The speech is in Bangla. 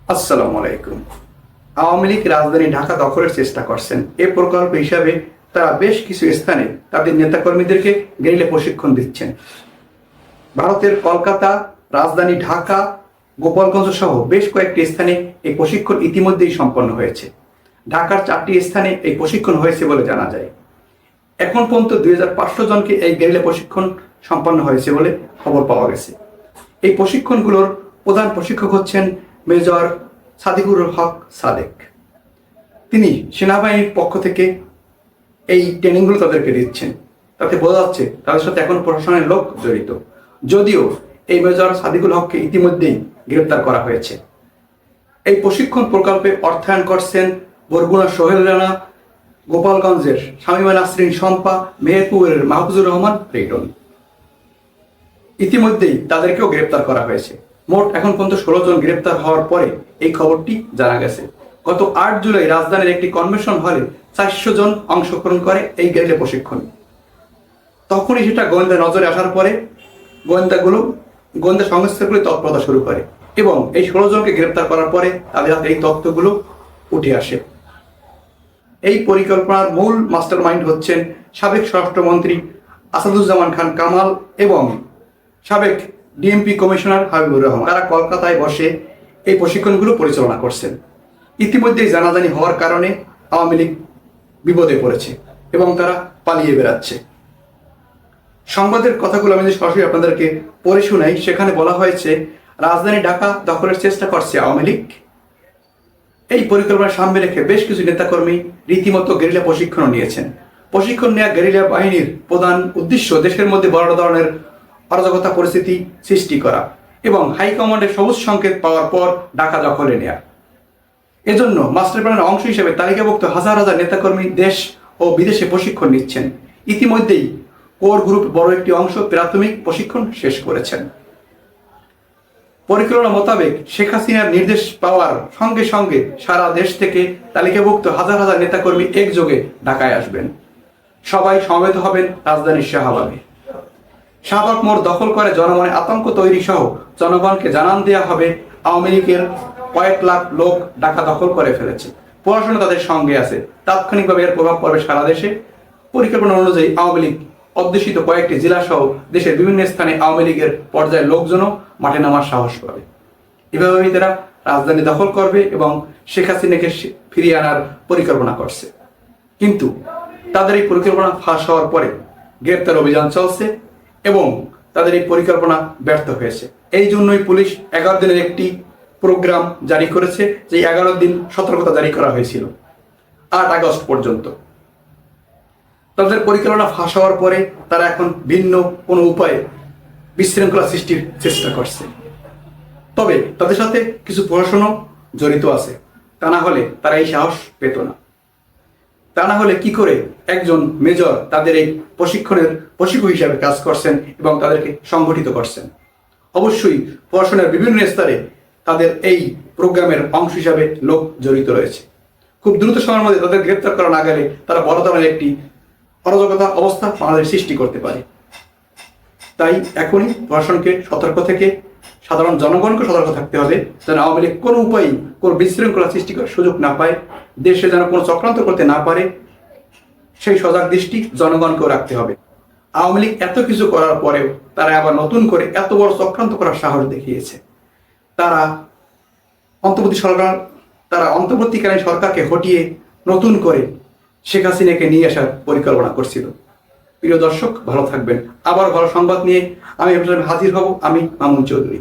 আসসালামু আলাইকুম। আওয়ামী লীগ রাজধানী ঢাকা দখলের চেষ্টা করছেন। এ প্রকল্প হিসাবে তারা বেশ কিছু স্থানে তাদের নেতাকর্মীদেরকে গেরিলা প্রশিক্ষণ দিচ্ছেন। ভারতের কলকাতা, রাজধানী ঢাকা, গোপালগঞ্জ সহ বেশ কয়েকটি স্থানে এই প্রশিক্ষণ ইতিমধ্যেই সম্পন্ন হয়েছে। ঢাকার 4টি স্থানে এই প্রশিক্ষণ হয়েছে বলে জানা যায়। এখন পর্যন্ত 2500 জনকে এই গেরিলা প্রশিক্ষণ সম্পন্ন হয়েছে বলে খবর পাওয়া গেছে। এই প্রশিক্ষণগুলোর প্রধান প্রশিক্ষক হচ্ছেন মেজর সাদিকুর হক সাদেক। তিনি সেনাবাহিনীর পক্ষ থেকে এই ট্রেনিংগুলো তাদেরকে দিচ্ছেন। তাতে বোঝা যাচ্ছে তাদের সাথে এখন প্রশাসনের লোক জড়িত। যদিও এই মেজর সাদিকুল হককে ইতিমধ্যেই গ্রেপ্তার করা হয়েছে। এই প্রশিক্ষণ প্রকল্পে অর্থায়ন করছেন বরগুনা সোহেল রানা, গোপালগঞ্জের শামীমা নাসরিন শম্পা, মেহেরপুরের মাহফুজুর রহমান রিটন। ইতিমধ্যেই তাদেরকেও গ্রেপ্তার করা হয়েছে। মোট এখন পর্যন্ত 16 জন গ্রেপ্তার হওয়ার পরে এই খবরটি জানা গেছে। গত 8 জুলাই রাজধানীর একটি কনভেনশন হলে 400 জন অংশগ্রহণ করে এই গেরিলা প্রশিক্ষণ। তখনই সেটা গোয়েন্দা নজরে আসার পরে গোয়েন্দা সংস্থাগুলি তৎপরতা শুরু করে এবং এই 16 জনকে গ্রেপ্তার করার পরে তাদের হাতে এই তথ্যগুলো উঠে আসে। এই পরিকল্পনার মূল মাস্টার মাইন্ড হচ্ছেন সাবেক স্বরাষ্ট্রমন্ত্রী আসাদুজ্জামান খান কামাল এবং সাবেক ডিএমপি কমিশনার হাবিবুর রহমান। তারা কলকাতায় বসে এই প্রশিক্ষণগুলো পরিচালনা করছেন। ইতিমধ্যেই জানাজানি হওয়ার কারণে আওয়ামী লীগ বিপদে পড়েছে এবং তারা পালিয়ে বেড়াচ্ছে। সংবাদের কথাগুলো আমি সরাসরি আপনাদেরকে পড়ে শোনাই। সেখানে বলা হয়েছে, রাজধানী ঢাকা দখলের চেষ্টা করছে আওয়ামী লীগ। এই পরিকল্পনা সামনে রেখে বেশ কিছু নেতাকর্মী রীতিমতো গেরিলা প্রশিক্ষণ নিয়েছেন। প্রশিক্ষণ নেওয়া গেরিলা বাহিনীর প্রধান উদ্দেশ্য দেশের মধ্যে বড় ধরনের অরাজকতা পরিস্থিতি সৃষ্টি করা এবং হাইকমান্ডের সবুজ সংকেত পাওয়ার পর ঢাকা দখলে নেয়া। এজন্য মাস্টার প্ল্যানের অংশ হিসেবে তালিকাভুক্ত হাজার হাজার নেতাকর্মী দেশ ও বিদেশে প্রশিক্ষণ নিচ্ছেন। ইতিমধ্যেই কোর গ্রুপ বড় একটি অংশ প্রাথমিক প্রশিক্ষণ শেষ করেছেন। পরিকল্পনা মোতাবেক শেখ হাসিনার নির্দেশ পাওয়ার সঙ্গে সঙ্গে সারা দেশ থেকে তালিকাভুক্ত হাজার হাজার নেতাকর্মী একযোগে ঢাকায় আসবেন। সবাই সমবেত হবেন রাজধানীর শাহবাগে। শাহবাগ মোড় দখল করে জনমনে আতঙ্ক তৈরি সহ জনগণকে জানান দেওয়া হবে আওয়ামী লীগের কয়েক লাখ লোক ঢাকা দখল করে ফেলেছে। পড়াশোনা তাদের সঙ্গে আছে। তাৎক্ষণিকভাবে এর প্রভাব পড়বে সারা দেশে। পরিকল্পনা অনুযায়ী আওয়ামী লীগ অধ্যুষিত কয়েকটি জেলা সহ দেশের বিভিন্ন স্থানে আওয়ামী লীগের পর্যায়ের লোকজনও মাঠে নামার সাহস পাবে। এভাবেই তারা রাজধানী দখল করবে এবং শেখ হাসিনাকে ফিরিয়ে আনার পরিকল্পনা করছে। কিন্তু তাদের এই পরিকল্পনা ফাঁস হওয়ার পরে গ্রেপ্তার অভিযান চলছে এবং তাদের এই পরিকল্পনা ব্যর্থ হয়েছে। এই জন্যই পুলিশ 11 দিনের একটি প্রোগ্রাম জারি করেছে, যে 11 দিন সতর্কতা জারি করা হয়েছিল 8 আগস্ট পর্যন্ত। তাদের পরিকল্পনা ফাঁস হওয়ার পরে তারা এখন ভিন্ন কোনো উপায়ে বিশৃঙ্খলা সৃষ্টির চেষ্টা করছে। তবে তাদের সাথে কিছু প্রশাসনও জড়িত আছে। তা না হলে তারা এই সাহস পেত না। তা না হলে কি করে একজন মেজর তাদের এই প্রশিক্ষণের প্রশিক্ষক হিসাবে কাজ করছেন এবং তাদেরকে সংগঠিত করছেন। অবশ্যই প্রশাসনের বিভিন্ন স্তরে তাদের এই প্রোগ্রামের অংশ হিসাবে লোক জড়িত রয়েছে। খুব দ্রুত সময়ের মধ্যে তাদের গ্রেপ্তার করা না গেলে তারা বড় ধরনের একটি অরাজকতা অবস্থা বাংলাদেশ সৃষ্টি করতে পারে। তাই এখনই প্রশাসনকে সতর্ক থেকে সাধারণ জনগণকে সতর্ক থাকতে হবে, যেন আওয়ামী লীগ কোনো উপায়েই কোনো বিশৃঙ্খলা সৃষ্টি করার সুযোগ না পায়, দেশে যেন কোনো চক্রান্ত করতে না পারে, সেই সজাগ দৃষ্টি জনগণকেও রাখতে হবে। আওয়ামী লীগ এত কিছু করার পরেও তারা আবার নতুন করে এত বড় চক্রান্ত করার সাহস দেখিয়েছে। তারা অন্তর্বর্তীকালীন সরকারকে হটিয়ে নতুন করে শেখ হাসিনাকে নিয়ে আসার পরিকল্পনা করছিল। প্রিয় দর্শক, ভালো থাকবেন। আবার ভালো সংবাদ নিয়ে আমি হাজির হব। আমি মামুন চৌধুরী।